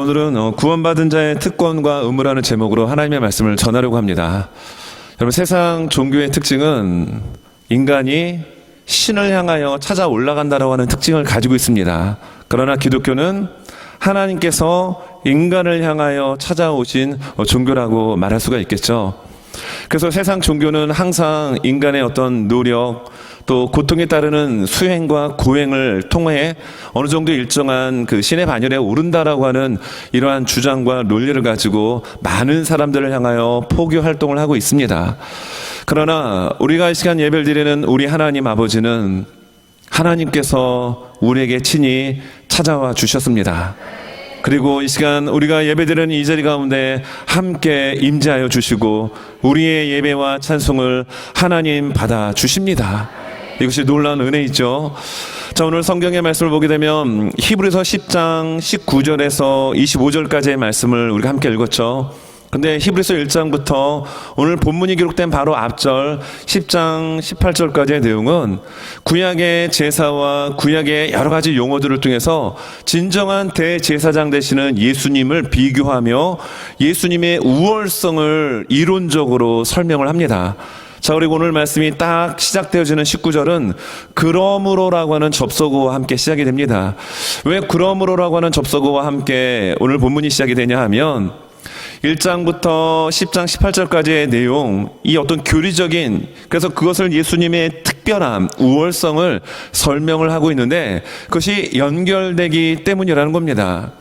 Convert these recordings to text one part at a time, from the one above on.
오늘은 구원받은 자의 특권과 의무라는 제목으로 하나님의 말씀을 전하려고 합니다. 여러분, 세상 종교의 특징은 인간이 신을 향하여 찾아 올라간다라고 하는 특징을 가지고 있습니다. 그러나 기독교는 하나님께서 인간을 향하여 찾아오신 종교라고 말할 수가 있겠죠. 그래서 세상 종교는 항상 인간의 어떤 노력, 또 고통에 따르는 수행과 고행을 통해 어느 정도 일정한 그 신의 반열에 오른다라고 하는 이러한 주장과 논리를 가지고 많은 사람들을 향하여 포교 활동을 하고 있습니다. 그러나 우리가 이 시간 예배를 드리는 우리 하나님 아버지는 하나님께서 우리에게 친히 찾아와 주셨습니다. 그리고 이 시간 우리가 예배드리는 이 자리 가운데 함께 임재하여 주시고 우리의 예배와 찬송을 하나님 받아 주십니다. 이것이 놀라운 은혜이죠. 자, 오늘 성경의 말씀을 보게 되면 히브리서 10장 19절에서 25절까지의 말씀을 우리가 함께 읽었죠. 근데 히브리서 1장부터 오늘 본문이 기록된 바로 앞절 10장 18절까지의 내용은 구약의 제사와 구약의 여러 가지 용어들을 통해서 진정한 대제사장 되시는 예수님을 비교하며 예수님의 우월성을 이론적으로 설명을 합니다. 자, 그리고 오늘 말씀이 딱 시작되어지는 19절은 그러므로라고 하는 접속어와 함께 시작이 됩니다. 왜 그러므로라고 하는 접속어와 함께 오늘 본문이 시작이 되냐 하면 1장부터 10장 18절까지의 내용, 이 어떤 교리적인, 그래서 그것을 예수님의 특별함, 우월성을 설명을 하고 있는데 그것이 연결되기 때문이라는 겁니다.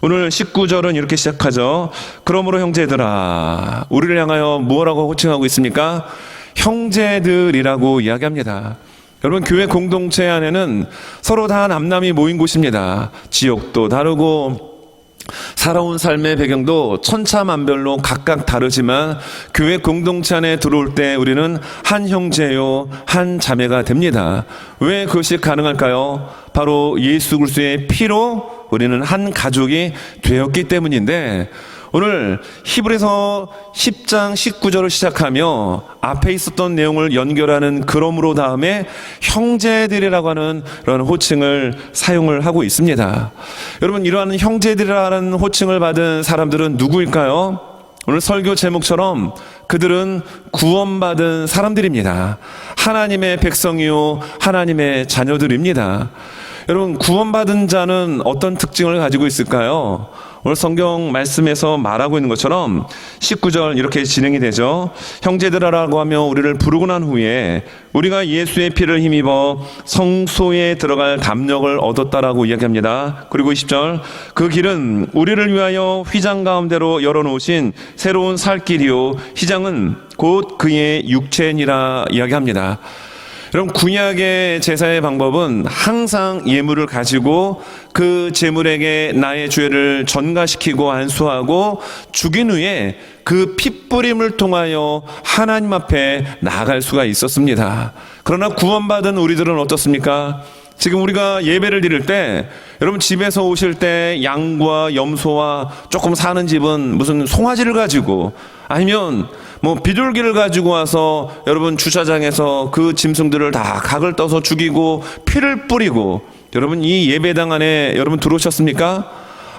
오늘 19절은 이렇게 시작하죠. 그러므로 형제들아, 우리를 향하여 무엇라고 호칭하고 있습니까? 형제들이라고 이야기합니다. 여러분, 교회 공동체 안에는 서로 다 남남이 모인 곳입니다. 지역도 다르고 살아온 삶의 배경도 천차만별로 각각 다르지만 교회 공동체 안에 들어올 때 우리는 한 형제요 한 자매가 됩니다. 왜 그것이 가능할까요? 바로 예수 그리스도의 피로 우리는 한 가족이 되었기 때문인데, 오늘 히브리서 10장 19절을 시작하며 앞에 있었던 내용을 연결하는 그러므로 다음에 형제들이라고 하는 그런 호칭을 사용을 하고 있습니다. 여러분, 이러한 형제들이라는 호칭을 받은 사람들은 누구일까요? 오늘 설교 제목처럼 그들은 구원받은 사람들입니다. 하나님의 백성이요 하나님의 자녀들입니다. 여러분, 구원받은 자는 어떤 특징을 가지고 있을까요? 오늘 성경 말씀에서 말하고 있는 것처럼 19절 이렇게 진행이 되죠. 형제들아라고 하며 우리를 부르고 난 후에 우리가 예수의 피를 힘입어 성소에 들어갈 담력을 얻었다라고 이야기합니다. 그리고 20절, 그 길은 우리를 위하여 휘장 가운데로 열어놓으신 새로운 살 길이요 휘장은 곧 그의 육체니라 이야기합니다. 여러분, 구약의 제사의 방법은 항상 예물을 가지고 그 제물에게 나의 죄를 전가시키고 안수하고 죽인 후에 그 핏부림을 통하여 하나님 앞에 나아갈 수가 있었습니다. 그러나 구원받은 우리들은 어떻습니까? 지금 우리가 예배를 드릴 때, 여러분 집에서 오실 때 양과 염소와 조금 사는 집은 무슨 송아지를 가지고, 아니면 비둘기를 가지고 와서 여러분 주차장에서 그 짐승들을 다 각을 떠서 죽이고 피를 뿌리고, 여러분 이 예배당 안에 여러분 들어오셨습니까?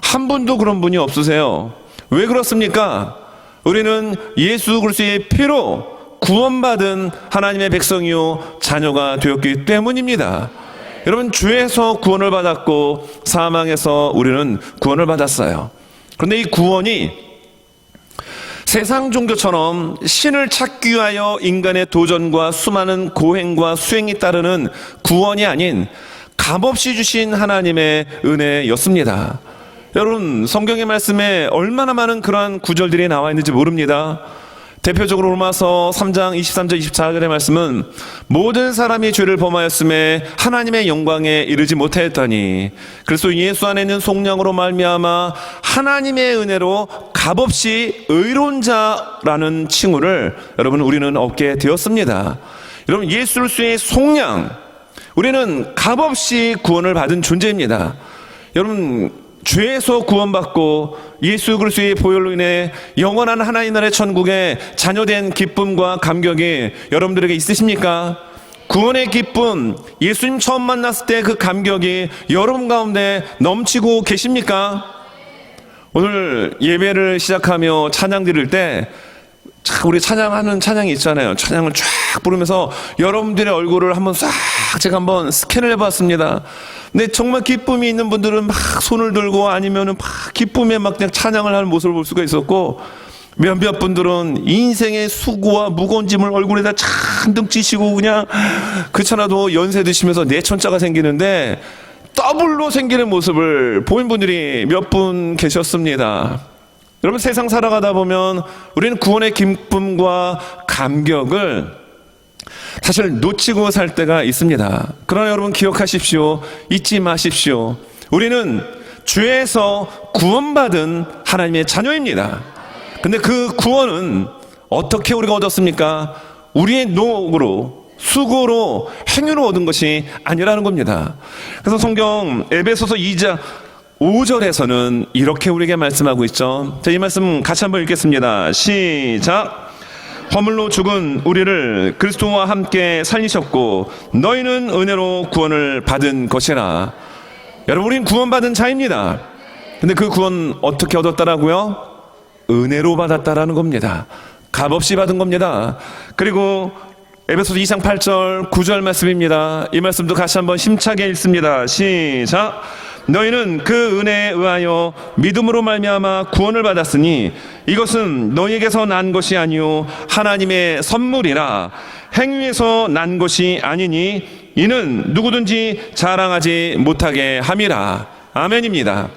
한 분도 그런 분이 없으세요. 왜 그렇습니까? 우리는 예수 그리스도의 피로 구원받은 하나님의 백성이요 자녀가 되었기 때문입니다. 여러분, 죄에서 구원을 받았고 사망에서 우리는 구원을 받았어요. 그런데 이 구원이 세상 종교처럼 신을 찾기 위하여 인간의 도전과 수많은 고행과 수행이 따르는 구원이 아닌 값없이 주신 하나님의 은혜였습니다. 여러분, 성경의 말씀에 얼마나 많은 그러한 구절들이 나와 있는지 모릅니다. 대표적으로 로마서 3장 23절 24절의 말씀은 모든 사람이 죄를 범하였음에 하나님의 영광에 이르지 못하였다니 그래서 예수 안에 있는 속량으로 말미암아 하나님의 은혜로 값없이 의로운 자라는 칭호를 여러분 우리는 얻게 되었습니다. 여러분, 예수 그리스도의 속량, 우리는 값없이 구원을 받은 존재입니다. 여러분, 죄에서 구원받고 예수 그리스도의 보혈로 인해 영원한 하나님 나라의 천국에 자녀된 기쁨과 감격이 여러분들에게 있으십니까? 구원의 기쁨, 예수님 처음 만났을 때 그 감격이 여러분 가운데 넘치고 계십니까? 오늘 예배를 시작하며 찬양 드릴 때 우리 찬양하는 찬양이 있잖아요. 찬양을 쫙 부르면서 여러분들의 얼굴을 제가 한번 스캔을 해봤습니다. 근데 정말 기쁨이 있는 분들은 막 손을 들고 아니면은 막 기쁨에 막 그냥 찬양을 하는 모습을 볼 수가 있었고, 몇몇 분들은 인생의 수고와 무거운 짐을 얼굴에다 잔뜩 찌시고 그냥 그렇잖아도 연세 드시면서 내천자가 생기는데 더블로 생기는 모습을 보인 분들이 몇 분 계셨습니다. 여러분, 세상 살아가다 보면 우리는 구원의 기쁨과 감격을 사실 놓치고 살 때가 있습니다. 그러나 여러분 기억하십시오. 잊지 마십시오. 우리는 죄에서 구원받은 하나님의 자녀입니다. 근데 그 구원은 어떻게 우리가 얻었습니까? 우리의 노력으로, 수고로, 행위로 얻은 것이 아니라는 겁니다. 그래서 성경 에베소서 2장 5절에서는 이렇게 우리에게 말씀하고 있죠. 자, 이 말씀 같이 한번 읽겠습니다. 시작. 허물로 죽은 우리를 그리스도와 함께 살리셨고 너희는 은혜로 구원을 받은 것이라. 여러분, 우리는 구원받은 자입니다. 근데 그 구원 어떻게 얻었다라고요? 은혜로 받았다라는 겁니다. 값없이 받은 겁니다. 그리고 에베소서 2장 8절 9절 말씀입니다. 이 말씀도 같이 한번 힘차게 읽습니다. 시작. 너희는 그 은혜에 의하여 믿음으로 말미암아 구원을 받았으니 이것은 너희에게서 난 것이 아니요 하나님의 선물이라. 행위에서 난 것이 아니니 이는 누구든지 자랑하지 못하게 함이라. 아멘입니다.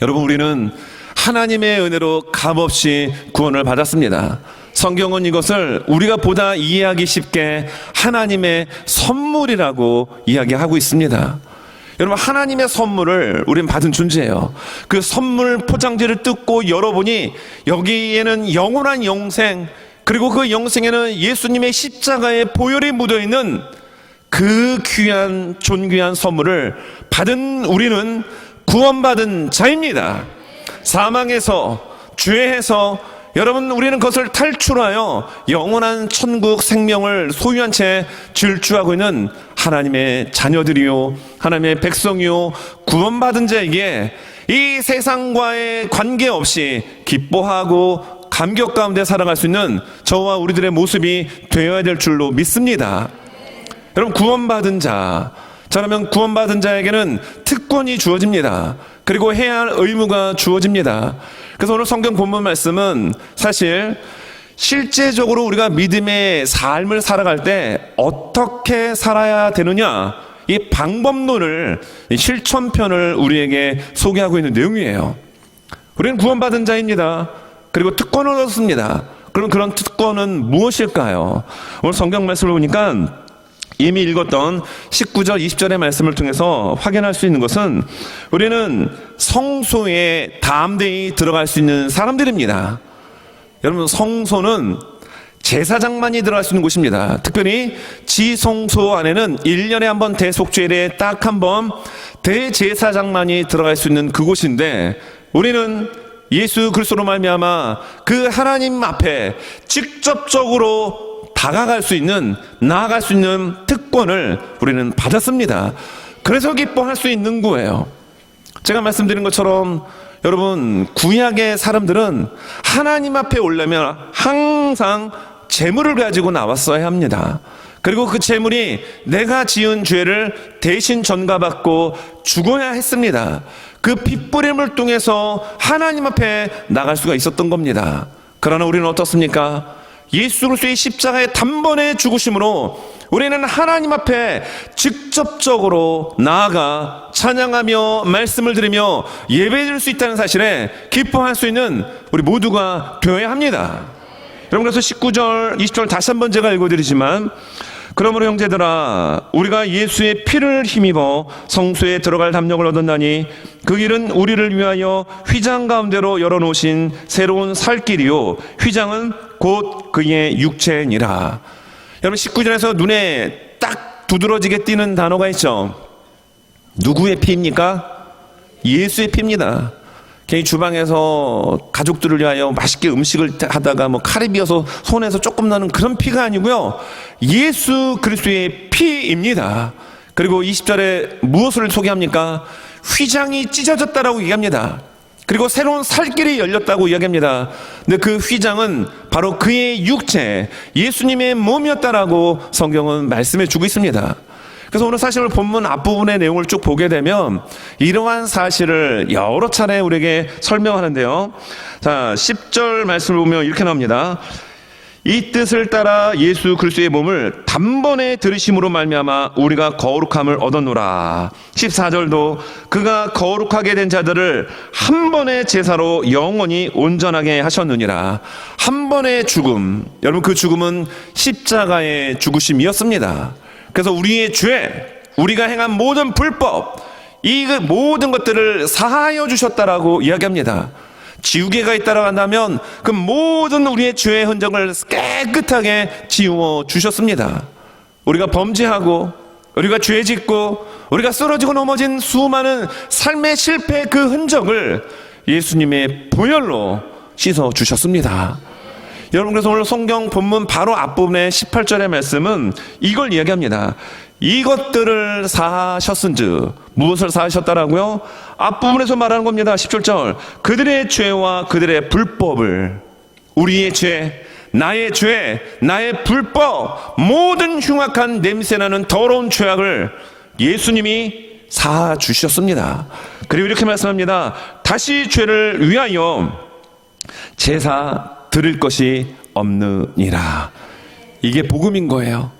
여러분, 우리는 하나님의 은혜로 값없이 구원을 받았습니다. 성경은 이것을 우리가 보다 이해하기 쉽게 하나님의 선물이라고 이야기하고 있습니다. 여러분, 하나님의 선물을 우리는 받은 존재예요. 그 선물 포장지를 뜯고 열어보니 여기에는 영원한 영생, 그리고 그 영생에는 예수님의 십자가의 보혈이 묻어있는 그 귀한 존귀한 선물을 받은 우리는 구원받은 자입니다. 사망에서, 죄에서 여러분, 우리는 그것을 탈출하여 영원한 천국 생명을 소유한 채 질주하고 있는 하나님의 자녀들이요, 하나님의 백성이요, 구원받은 자에게 이 세상과의 관계없이 기뻐하고 감격 가운데 살아갈 수 있는 저와 우리들의 모습이 되어야 될 줄로 믿습니다. 여러분, 구원받은 자, 그러면 구원받은 자에게는 특권이 주어집니다. 그리고 해야 할 의무가 주어집니다. 그래서 오늘 성경 본문 말씀은 사실 실제적으로 우리가 믿음의 삶을 살아갈 때 어떻게 살아야 되느냐, 이 방법론을, 이 실천편을 우리에게 소개하고 있는 내용이에요. 우리는 구원받은 자입니다. 그리고 특권을 얻었습니다. 그럼 그런 특권은 무엇일까요? 오늘 성경 말씀을 보니까 이미 읽었던 19절 20절의 말씀을 통해서 확인할 수 있는 것은 우리는 성소에 담대히 들어갈 수 있는 사람들입니다. 여러분, 성소는 제사장만이 들어갈 수 있는 곳입니다. 특별히 지성소 안에는 1년에 한 번 대속죄일에 딱 한 번 대제사장만이 들어갈 수 있는 그곳인데, 우리는 예수 그리스도로 말미암아 그 하나님 앞에 직접적으로 다가갈 수 있는, 나아갈 수 있는 특권을 우리는 받았습니다. 그래서 기뻐할 수 있는 거예요. 제가 말씀드린 것처럼 여러분, 구약의 사람들은 하나님 앞에 오려면 항상 제물을 가지고 나왔어야 합니다. 그리고 그 제물이 내가 지은 죄를 대신 전가받고 죽어야 했습니다. 그 핏부림을 통해서 하나님 앞에 나갈 수가 있었던 겁니다. 그러나 우리는 어떻습니까? 예수 그리스도의 십자가의 단번에 죽으심으로 우리는 하나님 앞에 직접적으로 나아가 찬양하며 말씀을 들으며 예배드릴 수 있다는 사실에 기뻐할 수 있는 우리 모두가 되어야 합니다. 여러분, 그래서 19절 20절 다시 한번 제가 읽어드리지만, 그러므로 형제들아, 우리가 예수의 피를 힘입어 성소에 들어갈 담력을 얻었나니 그 길은 우리를 위하여 휘장 가운데로 열어놓으신 새로운 살 길이요, 휘장은 곧 그의 육체니라. 여러분, 19절에서 눈에 딱 두드러지게 띄는 단어가 있죠. 누구의 피입니까? 예수의 피입니다. 괜히 주방에서 가족들을 위하여 맛있게 음식을 하다가 칼이 비어서 손에서 조금 나는 그런 피가 아니고요, 예수 그리스도의 피입니다. 그리고 20절에 무엇을 소개합니까? 휘장이 찢어졌다라고 얘기합니다. 그리고 새로운 살 길이 열렸다고 이야기합니다. 근데 그 휘장은 바로 그의 육체, 예수님의 몸이었다라고 성경은 말씀해 주고 있습니다. 그래서 오늘 사실 본문 앞부분의 내용을 쭉 보게 되면 이러한 사실을 여러 차례 우리에게 설명하는데요. 자, 10절 말씀을 보면 이렇게 나옵니다. 이 뜻을 따라 예수 그리스도의 몸을 단번에 들으심으로 말미암아 우리가 거룩함을 얻었노라. 14절도 그가 거룩하게 된 자들을 한 번의 제사로 영원히 온전하게 하셨느니라. 한 번의 죽음, 여러분 그 죽음은 십자가의 죽으심이었습니다. 그래서 우리의 죄, 우리가 행한 모든 불법, 이 모든 것들을 사하여 주셨다라고 이야기합니다. 지우개가 있다라고 한다면 그 모든 우리의 죄의 흔적을 깨끗하게 지워 주셨습니다. 우리가 범죄하고 우리가 죄 짓고 우리가 쓰러지고 넘어진 수많은 삶의 실패의 그 흔적을 예수님의 보혈로 씻어 주셨습니다. 여러분, 그래서 오늘 성경 본문 바로 앞부분의 18절의 말씀은 이걸 이야기합니다. 이것들을 사하셨은즉, 무엇을 사하셨다라고요? 앞부분에서 말하는 겁니다. 17절, 그들의 죄와 그들의 불법을, 우리의 죄, 나의 불법, 모든 흉악한 냄새나는 더러운 죄악을 예수님이 사하주셨습니다. 그리고 이렇게 말씀합니다. 다시 죄를 위하여 제사 드릴 것이 없느니라. 이게 복음인 거예요.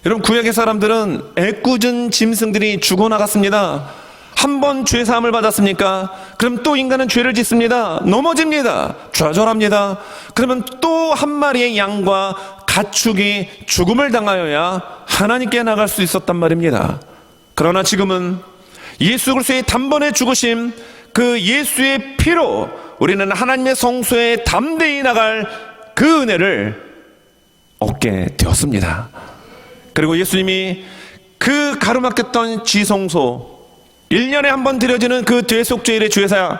여러분, 구약의 사람들은 애꿎은 짐승들이 죽어나갔습니다. 한 번 죄사함을 받았습니까? 그럼 또 인간은 죄를 짓습니다. 넘어집니다. 좌절합니다. 그러면 또 한 마리의 양과 가축이 죽음을 당하여야 하나님께 나갈 수 있었단 말입니다. 그러나 지금은 예수 그리스도의 단번에 죽으심, 그 예수의 피로 우리는 하나님의 성소에 담대히 나갈 그 은혜를 얻게 되었습니다. 그리고 예수님이 그 가로막혔던 지성소, 1년에 한 번 드려지는 그 대속죄일의 제사,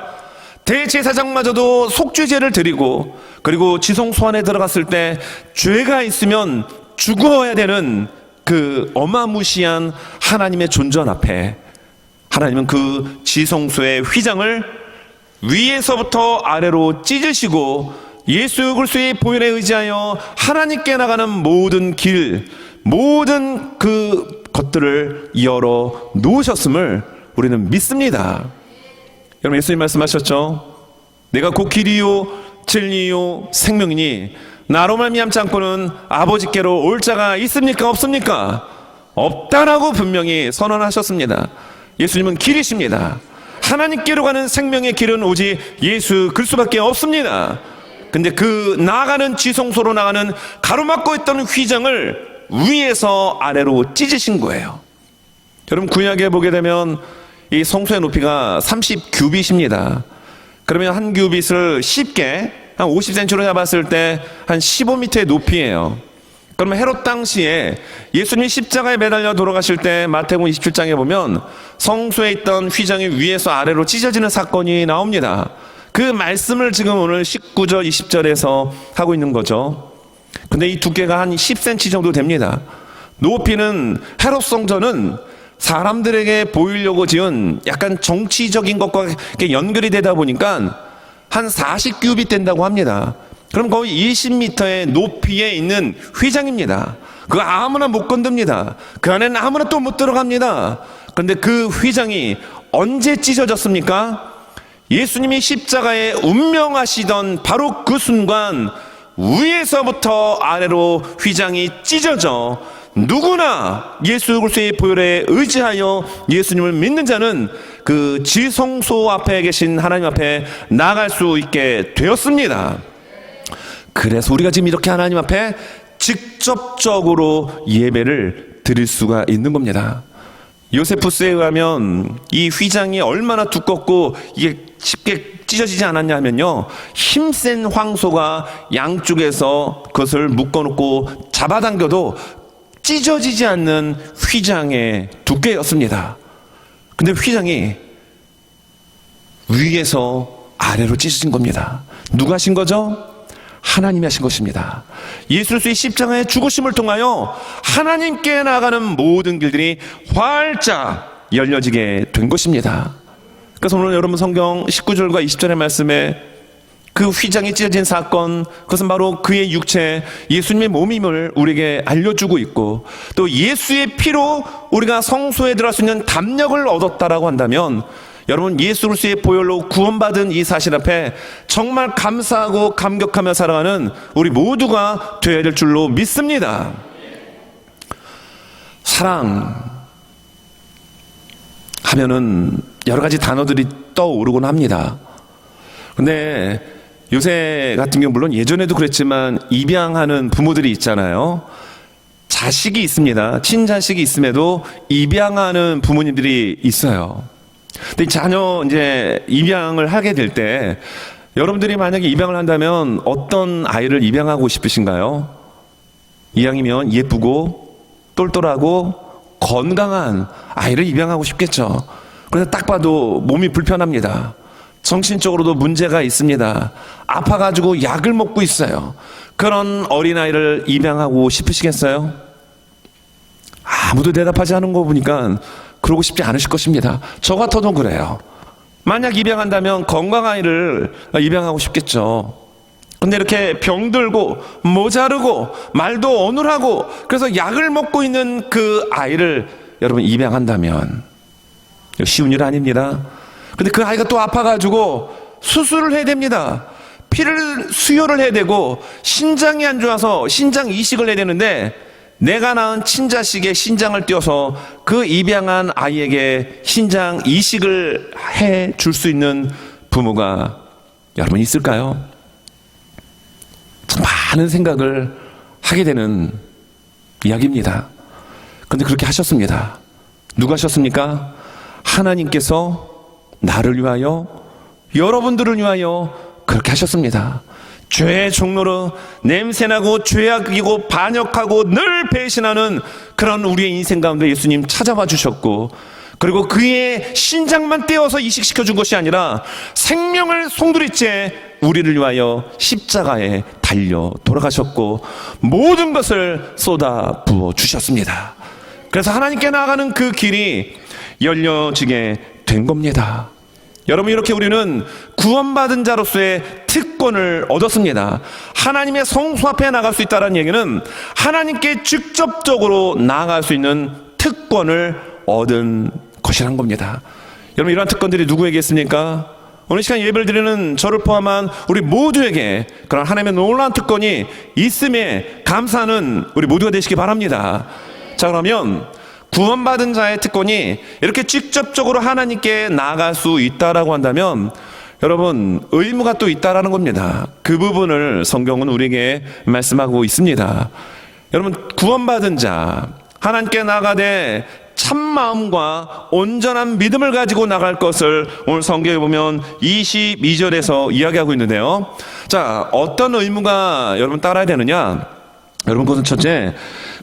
대제사장마저도 속죄제를 드리고, 그리고 지성소 안에 들어갔을 때 죄가 있으면 죽어야 되는 그 어마무시한 하나님의 존전 앞에 하나님은 그 지성소의 휘장을 위에서부터 아래로 찢으시고 예수 그리스도의 보혈에 의지하여 하나님께 나가는 모든 길, 모든 그 것들을 열어 놓으셨음을 우리는 믿습니다. 여러분, 예수님 말씀하셨죠? 내가 곧 길이요 진리요 생명이니 나로 말미암지 않고는 아버지께로 올 자가 있습니까 없습니까? 없다라고 분명히 선언하셨습니다. 예수님은 길이십니다. 하나님께로 가는 생명의 길은 오직 예수 그리스도밖에 없습니다. 근데 그 나아가는 지성소로 나가는 가로막고 있던 휘장을 위에서 아래로 찢으신 거예요. 여러분, 구약에 보게 되면 이 성소의 높이가 30규빗입니다. 그러면 한 규빗을 쉽게 한 50cm로 잡았을 때 한 15m의 높이예요. 그러면 헤롯 당시에 예수님이 십자가에 매달려 돌아가실 때 마태복음 27장에 보면 성소에 있던 휘장이 위에서 아래로 찢어지는 사건이 나옵니다. 그 말씀을 지금 오늘 19절 20절에서 하고 있는 거죠. 근데 이 두께가 한 10cm 정도 됩니다. 높이는 헤롯 성전은 사람들에게 보이려고 지은 약간 정치적인 것과 연결이 되다 보니까 한 40규빗 된다고 합니다. 그럼 거의 20m의 높이에 있는 휘장입니다. 그거 아무나 못 건듭니다. 그 안에는 아무나 또 못 들어갑니다. 그런데 그 휘장이 언제 찢어졌습니까? 예수님이 십자가에 운명하시던 바로 그 순간 위에서부터 아래로 휘장이 찢어져 누구나 예수 그리스도의 보혈에 의지하여 예수님을 믿는 자는 그 지성소 앞에 계신 하나님 앞에 나갈 수 있게 되었습니다. 그래서 우리가 지금 이렇게 하나님 앞에 직접적으로 예배를 드릴 수가 있는 겁니다. 요세푸스에 의하면 이 휘장이 얼마나 두껍고 이게 쉽게 찢어지지 않았냐 하면요, 힘센 황소가 양쪽에서 그것을 묶어놓고 잡아당겨도 찢어지지 않는 휘장의 두께였습니다. 근데 휘장이 위에서 아래로 찢어진 겁니다. 누가 하신 거죠? 하나님이 하신 것입니다. 예수 그리스도의 십자가의 죽으심을 통하여 하나님께 나가는 모든 길들이 활짝 열려지게 된 것입니다. 그래서 오늘 여러분 성경 19절과 20절의 말씀에 그 휘장이 찢어진 사건, 그것은 바로 그의 육체, 예수님의 몸임을 우리에게 알려주고 있고, 또 예수의 피로 우리가 성소에 들어갈 수 있는 담력을 얻었다라고 한다면, 여러분 예수 그리스도의 보혈로 구원받은 이 사실 앞에 정말 감사하고 감격하며 살아가는 우리 모두가 되어야 될 줄로 믿습니다. 사랑 하면은 여러 가지 단어들이 떠오르곤 합니다. 근데 요새 같은 경우 물론 예전에도 그랬지만 입양하는 부모들이 있잖아요. 자식이 있습니다. 친자식이 있음에도 입양하는 부모님들이 있어요. 근데 자녀 이제 입양을 하게 될 때 여러분들이 만약에 입양을 한다면 어떤 아이를 입양하고 싶으신가요? 이왕이면 예쁘고 똘똘하고 건강한 아이를 입양하고 싶겠죠. 그래서 딱 봐도 몸이 불편합니다. 정신적으로도 문제가 있습니다. 아파가지고 약을 먹고 있어요. 그런 어린아이를 입양하고 싶으시겠어요? 아무도 대답하지 않은 거 보니까 그러고 싶지 않으실 것입니다. 저 같아도 그래요. 만약 입양한다면 건강한 아이를 입양하고 싶겠죠. 근데 이렇게 병들고 모자르고 말도 어눌하고 그래서 약을 먹고 있는 그 아이를 여러분 입양한다면 쉬운 일 아닙니다. 근데 그 아이가 또 아파가지고 수술을 해야 됩니다. 피를 수혈을 해야 되고 신장이 안 좋아서 신장 이식을 해야 되는데 내가 낳은 친자식의 신장을 떼어서 그 입양한 아이에게 신장 이식을 해 줄 수 있는 부모가 여러분 있을까요? 참 많은 생각을 하게 되는 이야기입니다. 그런데 그렇게 하셨습니다. 누가 하셨습니까? 하나님께서 나를 위하여 여러분들을 위하여 그렇게 하셨습니다. 죄의 종로로 냄새나고 죄악이고 반역하고 늘 배신하는 그런 우리의 인생 가운데 예수님 찾아와 주셨고, 그리고 그의 신장만 떼어서 이식시켜 준 것이 아니라 생명을 송두리째 우리를 위하여 십자가에 달려 돌아가셨고 모든 것을 쏟아 부어 주셨습니다. 그래서 하나님께 나아가는 그 길이 열려지게 된 겁니다. 여러분, 이렇게 우리는 구원받은 자로서의 특권을 얻었습니다. 하나님의 성소 앞에 나갈 수 있다는 얘기는 하나님께 직접적으로 나아갈 수 있는 특권을 얻은 것이란 겁니다. 여러분, 이러한 특권들이 누구에게 있습니까? 오늘 시간 예배를 드리는 저를 포함한 우리 모두에게 그런 하나님의 놀라운 특권이 있음에 감사하는 우리 모두가 되시기 바랍니다. 자, 그러면 구원받은 자의 특권이 이렇게 직접적으로 하나님께 나아갈 수 있다라고 한다면 여러분, 의무가 또 있다라는 겁니다. 그 부분을 성경은 우리에게 말씀하고 있습니다. 여러분, 구원받은 자, 하나님께 나아가되 참마음과 온전한 믿음을 가지고 나갈 것을 오늘 성경에 보면 22절에서 이야기하고 있는데요. 자, 어떤 의무가 여러분 따라야 되느냐? 여러분, 그것은 첫째,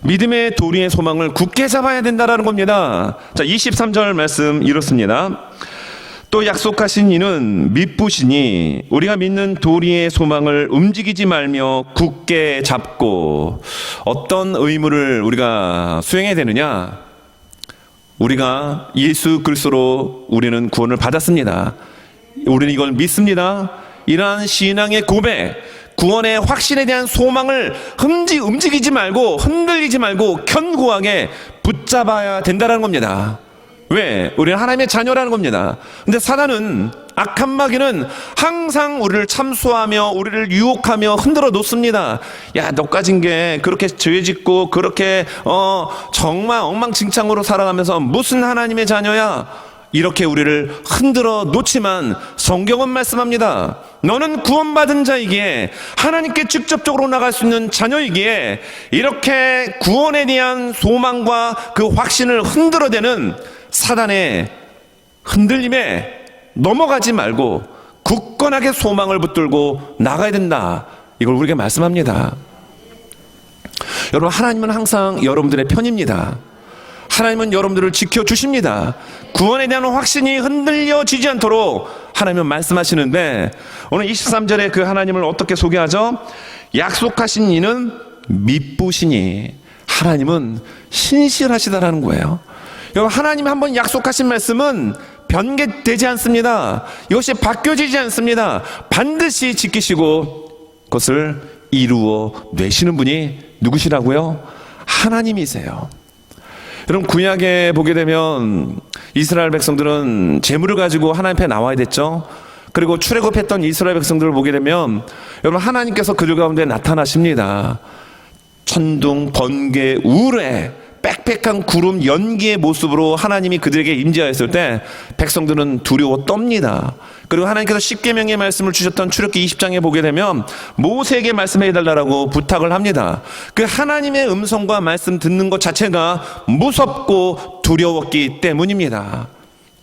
믿음의 도리의 소망을 굳게 잡아야 된다라는 겁니다. 자, 23절 말씀 이렇습니다. 또 약속하신 이는 믿으시니 우리가 믿는 도리의 소망을 움직이지 말며 굳게 잡고. 어떤 의무를 우리가 수행해야 되느냐? 우리가 예수 그리스도로 우리는 구원을 받았습니다. 우리는 이걸 믿습니다. 이러한 신앙의 고백, 구원의 확신에 대한 소망을 움직이지 말고 흔들리지 말고 견고하게 붙잡아야 된다는 겁니다. 왜? 우리는 하나님의 자녀라는 겁니다. 근데 사단은, 악한 마귀는 항상 우리를 참소하며 우리를 유혹하며 흔들어 놓습니다. 야, 너까진 게 그렇게 죄 짓고 그렇게 정말 엉망진창으로 살아가면서 무슨 하나님의 자녀야? 이렇게 우리를 흔들어 놓지만 성경은 말씀합니다. 너는 구원받은 자이기에 하나님께 직접적으로 나갈 수 있는 자녀이기에 이렇게 구원에 대한 소망과 그 확신을 흔들어대는 사단의 흔들림에 넘어가지 말고 굳건하게 소망을 붙들고 나가야 된다. 이걸 우리에게 말씀합니다. 여러분, 하나님은 항상 여러분들의 편입니다. 하나님은 여러분들을 지켜주십니다. 구원에 대한 확신이 흔들려지지 않도록 하나님은 말씀하시는데, 오늘 23절에 그 하나님을 어떻게 소개하죠? 약속하신 이는 믿으시니. 하나님은 신실하시다라는 거예요. 여러분, 하나님이 한번 약속하신 말씀은 변개되지 않습니다. 이것이 바뀌어지지 않습니다. 반드시 지키시고 그것을 이루어 내시는 분이 누구시라고요? 하나님이세요. 여러분, 구약에 보게 되면 이스라엘 백성들은 재물을 가지고 하나님 앞에 나와야 됐죠. 그리고 출애굽했던 이스라엘 백성들을 보게 되면 여러분, 하나님께서 그들 가운데 나타나십니다. 천둥, 번개, 우레, 빽빽한 구름, 연기의 모습으로 하나님이 그들에게 임재하였을 때 백성들은 두려워 떱니다. 그리고 하나님께서 십계명의 말씀을 주셨던 출애굽기 20장에 보게 되면 모세에게 말씀해 달라고 부탁을 합니다. 그 하나님의 음성과 말씀 듣는 것 자체가 무섭고 두려웠기 때문입니다.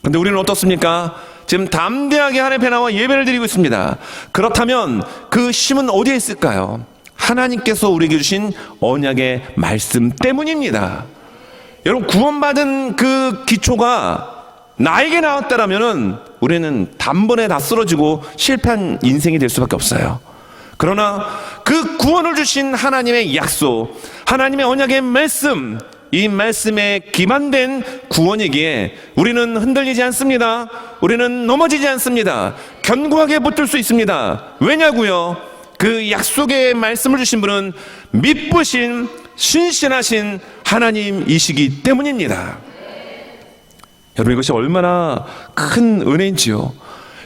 그런데 우리는 어떻습니까? 지금 담대하게 하나님 앞에 나와 예배를 드리고 있습니다. 그렇다면 그 힘은 어디에 있을까요? 하나님께서 우리에게 주신 언약의 말씀 때문입니다. 여러분, 구원받은 그 기초가 나에게 나왔다라면은 우리는 단번에 다 쓰러지고 실패한 인생이 될 수밖에 없어요. 그러나 그 구원을 주신 하나님의 약속, 하나님의 언약의 말씀, 이 말씀에 기반된 구원이기에 우리는 흔들리지 않습니다. 우리는 넘어지지 않습니다. 견고하게 붙들 수 있습니다. 왜냐고요? 그 약속의 말씀을 주신 분은 미쁘신 신실하신 하나님이시기 때문입니다. 여러분, 이것이 얼마나 큰 은혜인지요.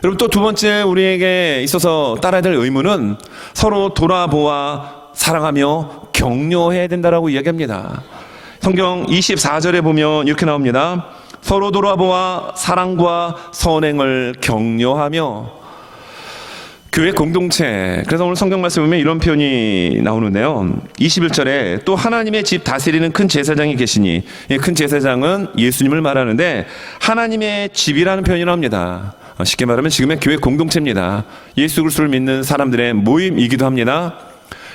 여러분, 또 두 번째 우리에게 있어서 따라야 될 의무는 서로 돌아보아 사랑하며 격려해야 된다라고 이야기합니다. 성경 24절에 보면 이렇게 나옵니다. 서로 돌아보아 사랑과 선행을 격려하며. 교회 공동체. 그래서 오늘 성경 말씀 보면 이런 표현이 나오는데요. 21절에 또 하나님의 집 다스리는 큰 제사장이 계시니, 큰 제사장은 예수님을 말하는데 하나님의 집이라는 표현이 나옵니다. 쉽게 말하면 지금의 교회 공동체입니다. 예수 그리스도를 믿는 사람들의 모임이기도 합니다.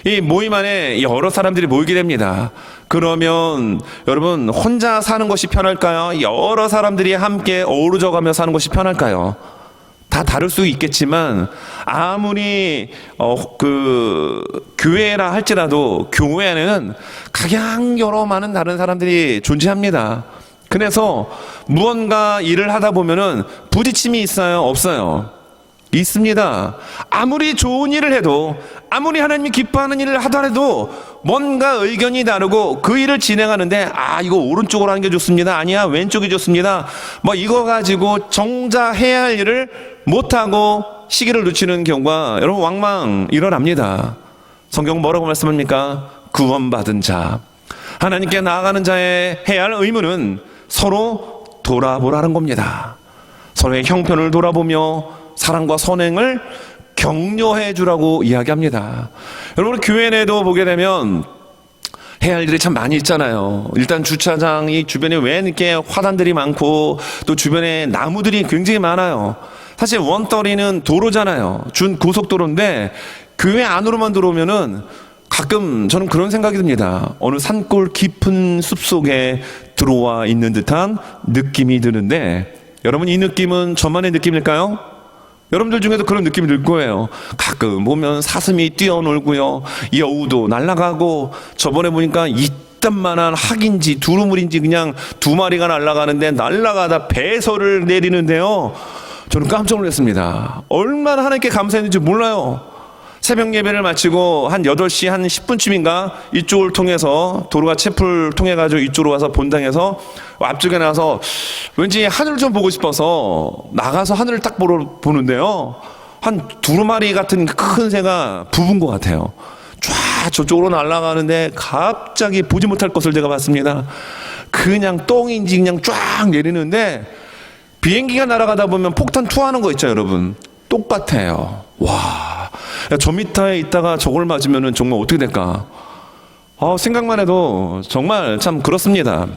이 모임 안에 여러 사람들이 모이게 됩니다. 그러면 여러분, 혼자 사는 것이 편할까요? 여러 사람들이 함께 어우러져가며 사는 것이 편할까요? 다 다를 수 있겠지만 아무리 교회라 할지라도 교회에는 각양 여러 많은 다른 사람들이 존재합니다. 그래서 무언가 일을 하다 보면은 부딪힘이 있어요? 없어요? 있습니다. 아무리 좋은 일을 해도, 아무리 하나님이 기뻐하는 일을 하더라도 뭔가 의견이 다르고 그 일을 진행하는데 이거 오른쪽으로 하는 게 좋습니다. 아니야, 왼쪽이 좋습니다. 이거 가지고 정작 해야 할 일을 못하고 시기를 놓치는 경우가 여러분 왕왕 일어납니다. 성경 뭐라고 말씀합니까? 구원받은 자, 하나님께 나아가는 자의 해야 할 의무는 서로 돌아보라는 겁니다. 서로의 형편을 돌아보며 사랑과 선행을 격려해 주라고 이야기합니다. 여러분, 교회 내도 보게 되면 해야 할 일이 참 많이 있잖아요. 일단 주차장이 주변에 왜 이렇게 화단들이 많고 또 주변에 나무들이 굉장히 많아요. 사실 원거리는 도로잖아요. 준 고속도로인데 교회 안으로만 들어오면은 가끔 저는 그런 생각이 듭니다. 어느 산골 깊은 숲속에 들어와 있는 듯한 느낌이 드는데, 여러분, 이 느낌은 저만의 느낌일까요? 여러분들 중에도 그런 느낌이 들 거예요. 가끔 보면 사슴이 뛰어놀고요, 여우도 날아가고, 저번에 보니까 이딴만한 학인지 두루물인지 그냥 두 마리가 날아가는데 날아가다 배설을 내리는데요, 저는 깜짝 놀랐습니다. 얼마나 하나님께 감사했는지 몰라요. 새벽 예배를 마치고 한 8시 한 10분쯤인가 이쪽을 통해서, 도로가 채플 통해가지고 이쪽으로 와서 본당에서 앞쪽에 나가서 왠지 하늘을 좀 보고 싶어서 나가서 하늘을 딱 보는데요, 한 두루마리 같은 큰 새가 부분 것 같아요. 쫙 저쪽으로 날아가는데 갑자기 보지 못할 것을 제가 봤습니다. 그냥 똥인지 그냥 쫙 내리는데, 비행기가 날아가다 보면 폭탄 투하하는 거 있죠, 여러분. 똑같아요. 와, 저 미터에 있다가 저걸 맞으면 정말 어떻게 될까? 생각만 해도 정말 참 그렇습니다.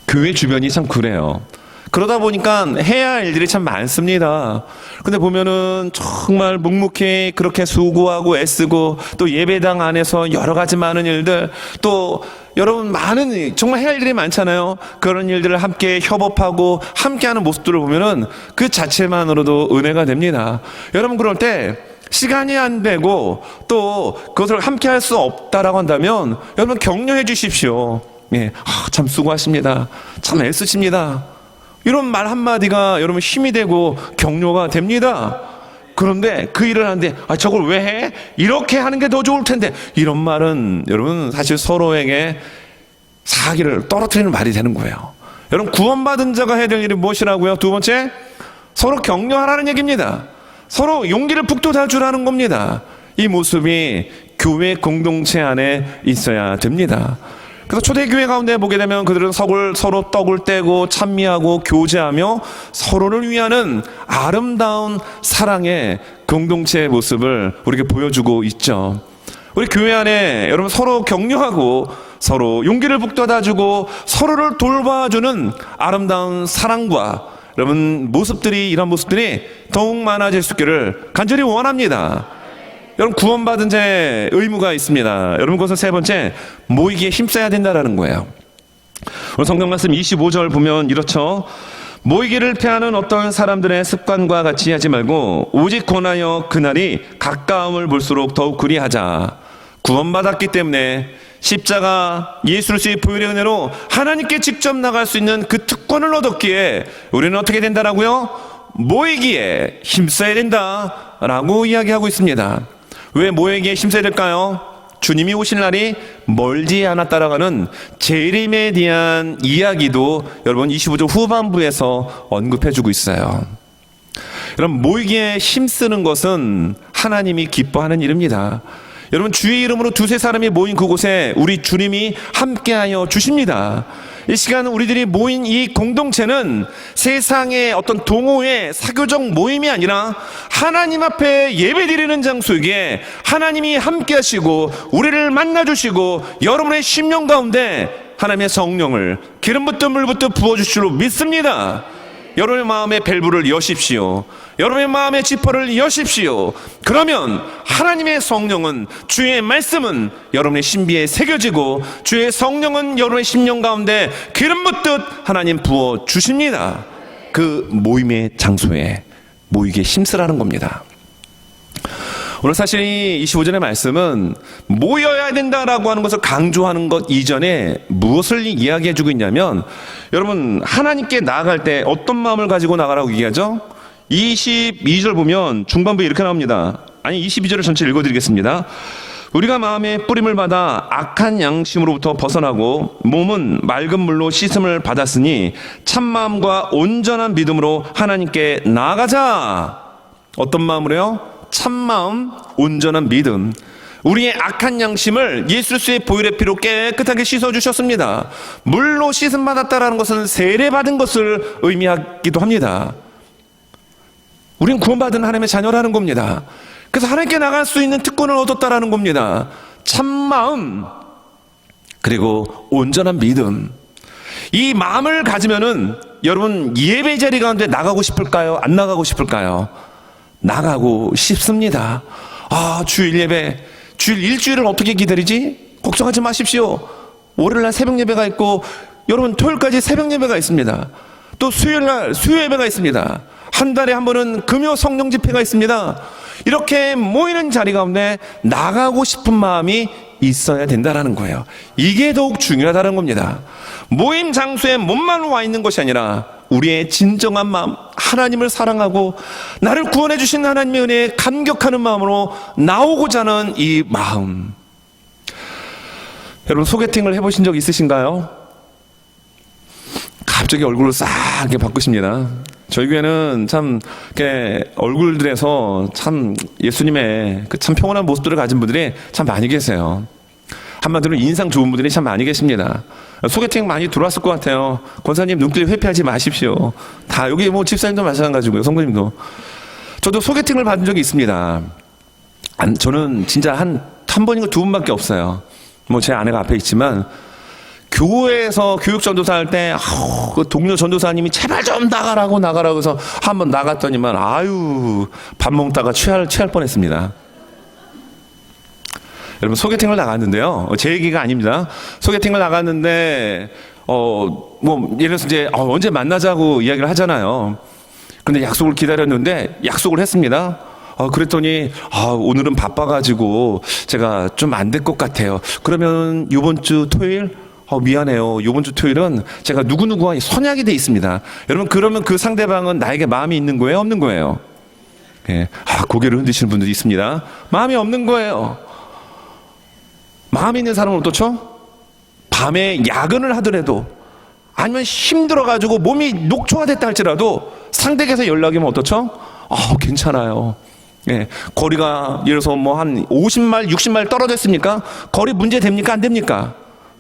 교회 주변이 참 그래요. 그러다 보니까 해야 할 일들이 참 많습니다. 근데 보면은 정말 묵묵히 그렇게 수고하고 애쓰고, 또 예배당 안에서 여러 가지 많은 일들, 또 여러분 많은 정말 해야 할 일이 많잖아요. 그런 일들을 함께 협업하고 함께하는 모습들을 보면은 그 자체만으로도 은혜가 됩니다. 여러분, 그럴 때 시간이 안 되고 또 그것을 함께 할 수 없다라고 한다면 여러분 격려해 주십시오. 참 수고하십니다. 참 애쓰십니다. 이런 말 한마디가 여러분 힘이 되고 격려가 됩니다. 그런데 그 일을 하는데 저걸 왜 해? 이렇게 하는 게 더 좋을 텐데, 이런 말은 여러분 사실 서로에게 사기를 떨어뜨리는 말이 되는 거예요. 여러분, 구원받은 자가 해야 될 일이 무엇이라고요? 두 번째, 서로 격려하라는 얘기입니다. 서로 용기를 북돋아 주라는 겁니다. 이 모습이 교회 공동체 안에 있어야 됩니다. 그래서 초대교회 가운데 보게 되면 그들은 서로 떡을 떼고 찬미하고 교제하며 서로를 위하는 아름다운 사랑의 공동체의 모습을 우리에게 보여주고 있죠. 우리 교회 안에 여러분 서로 격려하고 서로 용기를 북돋아주고 서로를 돌봐주는 아름다운 사랑과 여러분 모습들이, 이런 모습들이 더욱 많아질 수 있기를 간절히 원합니다. 여러분, 구원받은 자의 의무가 있습니다. 여러분, 그것은 세 번째, 모이기에 힘써야 된다라는 거예요. 오늘 성경 말씀 25절 보면 이렇죠. 모이기를 패하는 어떤 사람들의 습관과 같이 하지 말고 오직 권하여 그날이 가까움을 볼수록 더욱 그리하자. 구원받았기 때문에 십자가 예수 그리스도의 보혈의 은혜로 하나님께 직접 나갈 수 있는 그 특권을 얻었기에 우리는 어떻게 된다라고요? 모이기에 힘써야 된다라고 이야기하고 있습니다. 왜 모이기에 힘써야 될까요? 주님이 오실 날이 멀지 않았다라는 재림에 대한 이야기도 여러분 25절 후반부에서 언급해주고 있어요. 여러분, 모이기에 힘쓰는 것은 하나님이 기뻐하는 일입니다. 여러분, 주의 이름으로 두세 사람이 모인 그곳에 우리 주님이 함께하여 주십니다. 이 시간 우리들이 모인 이 공동체는 세상의 어떤 동호회, 사교적 모임이 아니라 하나님 앞에 예배드리는 장소이기에 하나님이 함께 하시고 우리를 만나주시고 여러분의 심령 가운데 하나님의 성령을 기름부터 물부터 부어주실 줄 믿습니다. 여러분의 마음에 밸브를 여십시오. 여러분의 마음의 지퍼를 여십시오. 그러면 하나님의 성령은, 주의 말씀은 여러분의 신비에 새겨지고 주의 성령은 여러분의 심령 가운데 기름 붓듯 하나님 부어 주십니다. 그 모임의 장소에 모이게 힘쓰라는 겁니다. 오늘 사실 이 25절의 말씀은 모여야 된다라고 하는 것을 강조하는 것 이전에 무엇을 이야기해주고 있냐면, 여러분, 하나님께 나아갈 때 어떤 마음을 가지고 나가라고 얘기하죠? 22절 보면 중반부에 이렇게 나옵니다. 22절을 전체 읽어드리겠습니다. 우리가 마음의 뿌림을 받아 악한 양심으로부터 벗어나고 몸은 맑은 물로 씻음을 받았으니 참마음과 온전한 믿음으로 하나님께 나아가자. 어떤 마음으로요? 참마음, 온전한 믿음. 우리의 악한 양심을 예수 그리스도의 보혈의 피로 깨끗하게 씻어주셨습니다. 물로 씻음 받았다라는 것은 세례받은 것을 의미하기도 합니다. 우린 구원받은 하나님의 자녀라는 겁니다. 그래서 하나님께 나갈 수 있는 특권을 얻었다라는 겁니다. 참마음, 그리고 온전한 믿음. 이 마음을 가지면은 여러분, 예배 자리 가운데 나가고 싶을까요? 안 나가고 싶을까요? 나가고 싶습니다. 주일 예배, 주일 일주일을 어떻게 기다리지? 걱정하지 마십시오. 월요일날 새벽 예배가 있고, 여러분 토요일까지 새벽 예배가 있습니다. 또 수요일날 수요 예배가 있습니다. 한 달에 한 번은 금요 성령 집회가 있습니다. 이렇게 모이는 자리 가운데 나가고 싶은 마음이 있어야 된다는 거예요. 이게 더욱 중요하다는 겁니다. 모임 장소에 몸만 와 있는 것이 아니라 우리의 진정한 마음, 하나님을 사랑하고 나를 구원해 주신 하나님의 은혜에 감격하는 마음으로 나오고자 하는 이 마음. 여러분, 소개팅을 해보신 적 있으신가요? 갑자기 얼굴을 싹 이렇게 바꾸십니다. 저희 교회는 참 이렇게 얼굴들에서 참 예수님의 그 참 평온한 모습들을 가진 분들이 참 많이 계세요. 한마디로 인상 좋은 분들이 참 많이 계십니다. 소개팅 많이 들어왔을 것 같아요. 권사님 눈길 회피하지 마십시오. 다 여기 뭐 집사님도 마찬가지고요, 성도님도. 저도 소개팅을 받은 적이 있습니다. 저는 진짜 한 번인가 두 번밖에 없어요. 뭐 제 아내가 앞에 있지만, 교회에서 교육 전도사 할 때 그 동료 전도사님이 제발 좀 나가라고 해서 한번 나갔더니만 밥 먹다가 취할 뻔했습니다. 여러분, 소개팅을 나갔는데요, 제 얘기가 아닙니다. 소개팅을 나갔는데 뭐 예를 들어서 이제 언제 만나자고 이야기를 하잖아요. 근데 약속을 기다렸는데 약속을 했습니다. 그랬더니 오늘은 바빠가지고 제가 좀 안 될 것 같아요. 그러면 이번 주 토요일 미안해요. 이번 주 토요일은 제가 누구누구와 선약이 돼 있습니다. 여러분, 그러면 그 상대방은 나에게 마음이 있는 거예요? 없는 거예요? 예. 고개를 흔드시는 분들이 있습니다. 마음이 없는 거예요. 마음이 있는 사람은 어떻죠? 밤에 야근을 하더라도 아니면 힘들어가지고 몸이 녹초가 됐다 할지라도 상대에게서 연락이 오면 어떻죠? 괜찮아요. 예. 거리가 예를 들어서 뭐 한 50마일, 60마일 떨어졌습니까? 거리 문제 됩니까? 안 됩니까?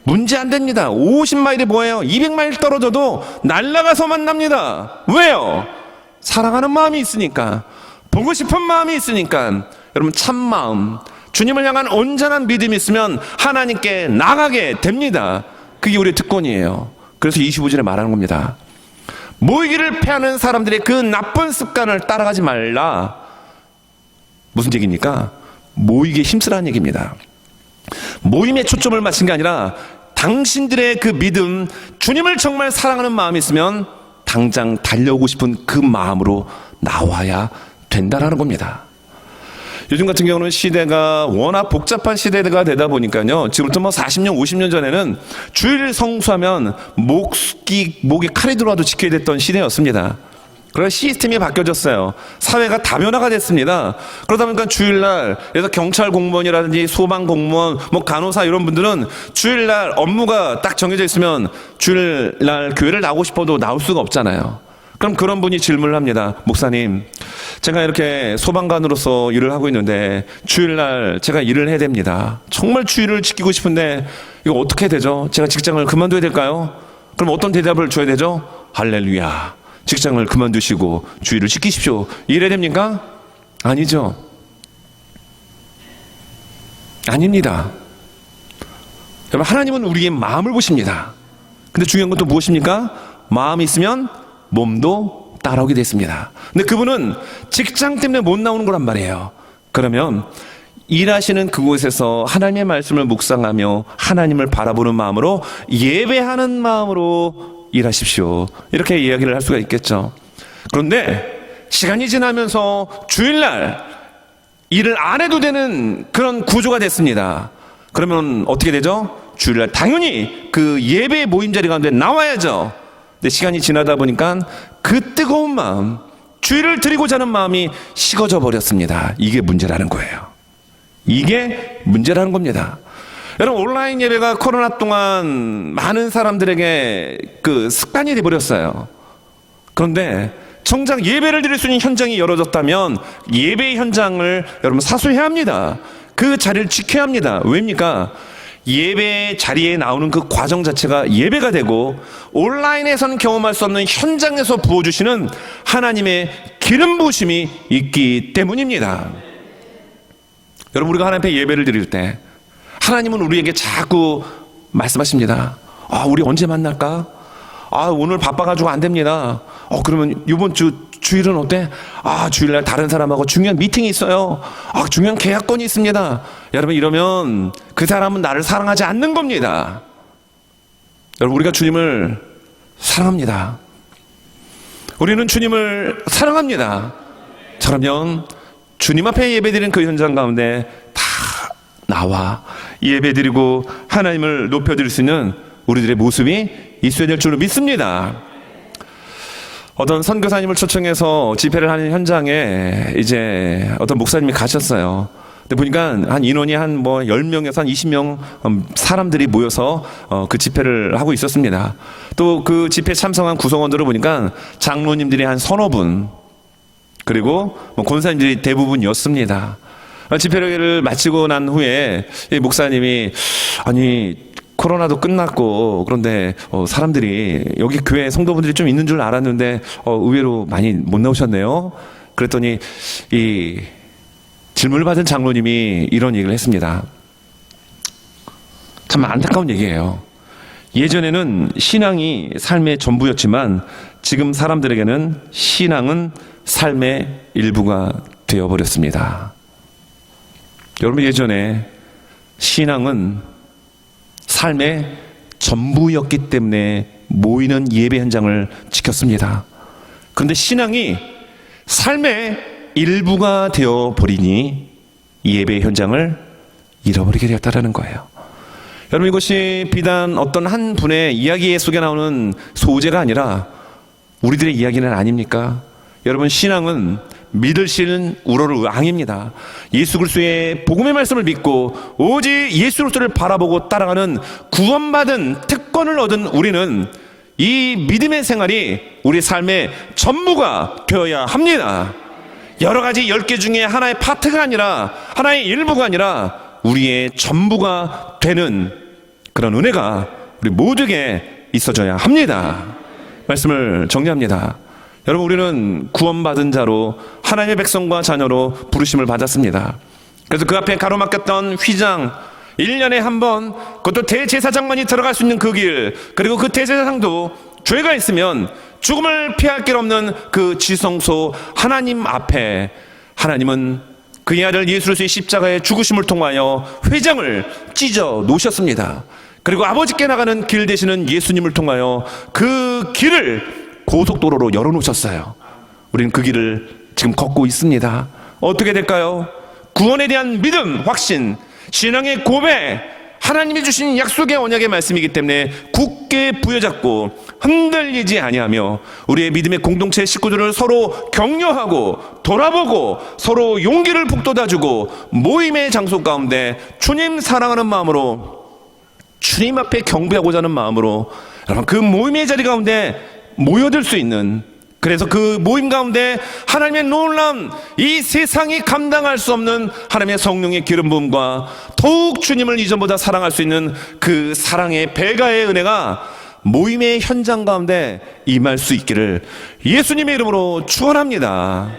문제 안 됩니다. 50마일이 뭐예요? 200마일 떨어져도 날아가서 만납니다. 왜요? 사랑하는 마음이 있으니까, 보고 싶은 마음이 있으니까. 여러분, 참마음, 주님을 향한 온전한 믿음이 있으면 하나님께 나가게 됩니다. 그게 우리의 특권이에요. 그래서 25절에 말하는 겁니다. 모이기를 패하는 사람들의 그 나쁜 습관을 따라가지 말라. 무슨 얘기입니까? 모이기에 힘쓰라는 얘기입니다. 모임에 초점을 맞춘 게 아니라 당신들의 그 믿음, 주님을 정말 사랑하는 마음이 있으면 당장 달려오고 싶은 그 마음으로 나와야 된다라는 겁니다. 요즘 같은 경우는 시대가 워낙 복잡한 시대가 되다 보니까요. 지금부터 뭐 40년, 50년 전에는 주일을 성수하면 목에 칼이 들어와도 지켜야 됐던 시대였습니다. 그래서 시스템이 바뀌어졌어요. 사회가 다변화가 됐습니다. 그러다 보니까 주일날, 그래서 경찰 공무원이라든지 소방 공무원, 뭐 간호사 이런 분들은 주일날 업무가 딱 정해져 있으면 주일날 교회를 나오고 싶어도 나올 수가 없잖아요. 그럼 그런 분이 질문을 합니다. 목사님, 제가 이렇게 소방관으로서 일을 하고 있는데 주일날 제가 일을 해야 됩니다. 정말 주일을 지키고 싶은데 이거 어떻게 되죠? 제가 직장을 그만둬야 될까요? 그럼 어떤 대답을 줘야 되죠? 할렐루야, 직장을 그만두시고 주일을 지키십시오. 이래야 됩니까? 아니죠. 아닙니다. 여러분, 하나님은 우리의 마음을 보십니다. 근데 중요한 건 또 무엇입니까? 마음이 있으면 몸도 따라오게 됐습니다. 근데 그분은 직장 때문에 못 나오는 거란 말이에요. 그러면 일하시는 그곳에서 하나님의 말씀을 묵상하며 하나님을 바라보는 마음으로, 예배하는 마음으로 일하십시오. 이렇게 이야기를 할 수가 있겠죠. 그런데 시간이 지나면서 주일날 일을 안 해도 되는 그런 구조가 됐습니다. 그러면 어떻게 되죠? 주일날 당연히 그 예배 모임 자리 가운데 나와야죠. 근데 시간이 지나다 보니까 그 뜨거운 마음, 주일을 드리고자 하는 마음이 식어져 버렸습니다. 이게 문제라는 거예요. 이게 문제라는 겁니다. 여러분, 온라인 예배가 코로나 동안 많은 사람들에게 그 습관이 되어버렸어요. 그런데 정작 예배를 드릴 수 있는 현장이 열어졌다면 예배 현장을 여러분 사수해야 합니다. 그 자리를 지켜야 합니다. 왜입니까? 예배 자리에 나오는 그 과정 자체가 예배가 되고, 온라인에서는 경험할 수 없는 현장에서 부어주시는 하나님의 기름 부으심이 있기 때문입니다. 여러분, 우리가 하나님 앞에 예배를 드릴 때 하나님은 우리에게 자꾸 말씀하십니다. 우리 언제 만날까? 오늘 바빠가지고 안 됩니다. 그러면 이번 주일은 어때? 주일날 다른 사람하고 중요한 미팅이 있어요. 중요한 계약건이 있습니다. 여러분, 이러면 그 사람은 나를 사랑하지 않는 겁니다. 여러분, 우리가 주님을 사랑합니다. 우리는 주님을 사랑합니다. 자, 그러면 주님 앞에 예배드리는 그 현장 가운데 다 나와 예배드리고 하나님을 높여드릴 수 있는 우리들의 모습이 있어야 될 줄로 믿습니다. 어떤 선교사님을 초청해서 집회를 하는 현장에 이제 어떤 목사님이 가셨어요. 근데 보니까 한 인원이 한 10명에서 한 20명 사람들이 모여서 그 집회를 하고 있었습니다. 또 그 집회 참석한 구성원들을 보니까 장로님들이 한 서너 분, 그리고 권사님들이 대부분이었습니다. 집회를 마치고 난 후에 이 목사님이, 코로나도 끝났고 그런데 사람들이 여기 교회 성도분들이 좀 있는 줄 알았는데 의외로 많이 못 나오셨네요. 그랬더니 이 질문을 받은 장로님이 이런 얘기를 했습니다. 참 안타까운 얘기예요. 예전에는 신앙이 삶의 전부였지만 지금 사람들에게는 신앙은 삶의 일부가 되어버렸습니다. 여러분, 예전에 신앙은 삶의 전부였기 때문에 모이는 예배 현장을 지켰습니다. 그런데 신앙이 삶의 일부가 되어버리니 예배 현장을 잃어버리게 되었다는 거예요. 여러분, 이것이 비단 어떤 한 분의 이야기 속에 나오는 소재가 아니라 우리들의 이야기는 아닙니까? 여러분, 신앙은 믿으시는 우러를 왕입니다. 예수 그리스도의 복음의 말씀을 믿고 오직 예수 그리스도를 바라보고 따라가는 구원받은 특권을 얻은 우리는 이 믿음의 생활이 우리 삶의 전부가 되어야 합니다. 여러 가지 10개 중에 하나의 파트가 아니라, 하나의 일부가 아니라 우리의 전부가 되는 그런 은혜가 우리 모두에게 있어져야 합니다. 말씀을 정리합니다. 여러분, 우리는 구원받은 자로 하나님의 백성과 자녀로 부르심을 받았습니다. 그래서 그 앞에 가로막혔던 휘장, 1년에 한 번, 그것도 대제사장만이 들어갈 수 있는 그 길, 그리고 그 대제사장도 죄가 있으면 죽음을 피할 길 없는 그 지성소 하나님 앞에 하나님은 그의 아들 예수 그리스도의 십자가의 죽으심을 통하여 회장을 찢어 놓으셨습니다. 그리고 아버지께 나가는 길 되시는 예수님을 통하여 그 길을 고속도로로 열어놓으셨어요. 우리는 그 길을 지금 걷고 있습니다. 어떻게 될까요? 구원에 대한 믿음, 확신, 신앙의 고백, 하나님이 주신 약속의 언약의 말씀이기 때문에 굳게 부여잡고 흔들리지 아니하며 우리의 믿음의 공동체 식구들을 서로 격려하고 돌아보고 서로 용기를 북돋아주고 모임의 장소 가운데 주님 사랑하는 마음으로, 주님 앞에 경배하고자 하는 마음으로 여러분, 그 모임의 자리 가운데 모여들 수 있는, 그래서 그 모임 가운데 하나님의 놀라운, 이 세상이 감당할 수 없는 하나님의 성령의 기름 부음과 더욱 주님을 이전보다 사랑할 수 있는 그 사랑의 배가의 은혜가 모임의 현장 가운데 임할 수 있기를 예수님의 이름으로 축원합니다.